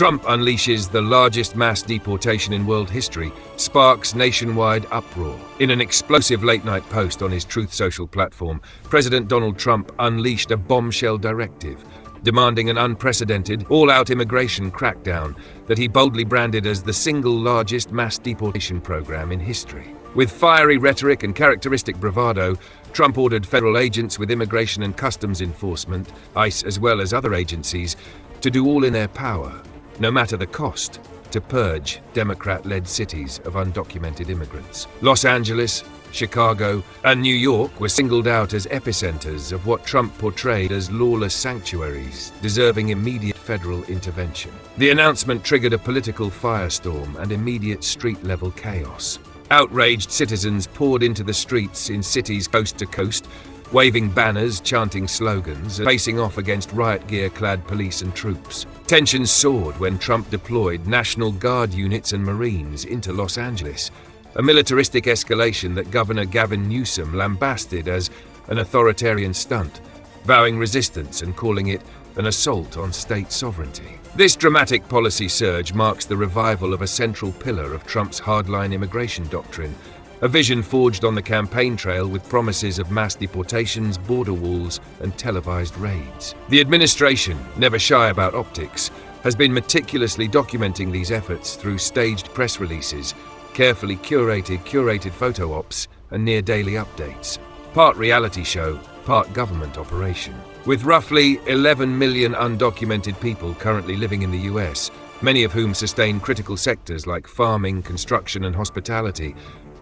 Trump unleashes the largest mass deportation in world history, sparks nationwide uproar. In an explosive late-night post on his Truth Social platform, President Donald Trump unleashed a bombshell directive, demanding an unprecedented, all-out immigration crackdown that he boldly branded as the single largest mass deportation program in history. With fiery rhetoric and characteristic bravado, Trump ordered federal agents with immigration and customs enforcement, ICE as well as other agencies, to do all in their power, no matter the cost, to purge Democrat-led cities of undocumented immigrants. Los Angeles, Chicago, and New York were singled out as epicenters of what Trump portrayed as lawless sanctuaries, deserving immediate federal intervention. The announcement triggered a political firestorm and immediate street-level chaos. Outraged citizens poured into the streets in cities coast to coast, waving banners, chanting slogans, and facing off against riot-gear-clad police and troops. Tensions soared when Trump deployed National Guard units and Marines into Los Angeles, a militaristic escalation that Governor Gavin Newsom lambasted as an authoritarian stunt, vowing resistance and calling it an assault on state sovereignty. This dramatic policy surge marks the revival of a central pillar of Trump's hardline immigration doctrine, a vision forged on the campaign trail with promises of mass deportations, border walls, and televised raids. The administration, never shy about optics, has been meticulously documenting these efforts through staged press releases, carefully curated photo ops, and near-daily updates. Part reality show, part government operation. With roughly 11 million undocumented people currently living in the US, many of whom sustain critical sectors like farming, construction, and hospitality,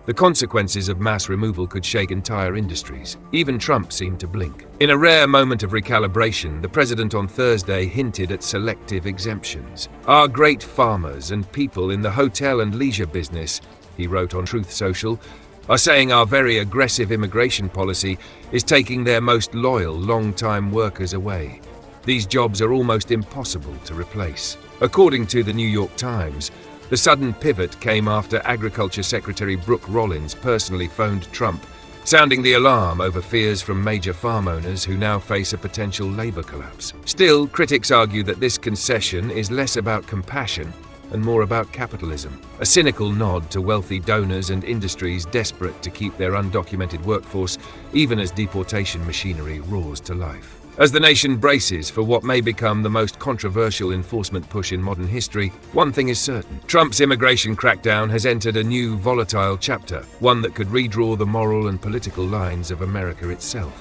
the consequences of mass removal could shake entire industries. Even Trump seemed to blink. In a rare moment of recalibration, the president on Thursday hinted at selective exemptions. "Our great farmers and people in the hotel and leisure business," he wrote on Truth Social, "are saying our very aggressive immigration policy is taking their most loyal, long-time workers away. These jobs are almost impossible to replace." According to the New York Times, the sudden pivot came after Agriculture Secretary Brooke Rollins personally phoned Trump, sounding the alarm over fears from major farm owners who now face a potential labor collapse. Still, critics argue that this concession is less about compassion and more about capitalism, a cynical nod to wealthy donors and industries desperate to keep their undocumented workforce, even as deportation machinery roars to life. As the nation braces for what may become the most controversial enforcement push in modern history, one thing is certain: Trump's immigration crackdown has entered a new, volatile chapter, one that could redraw the moral and political lines of America itself.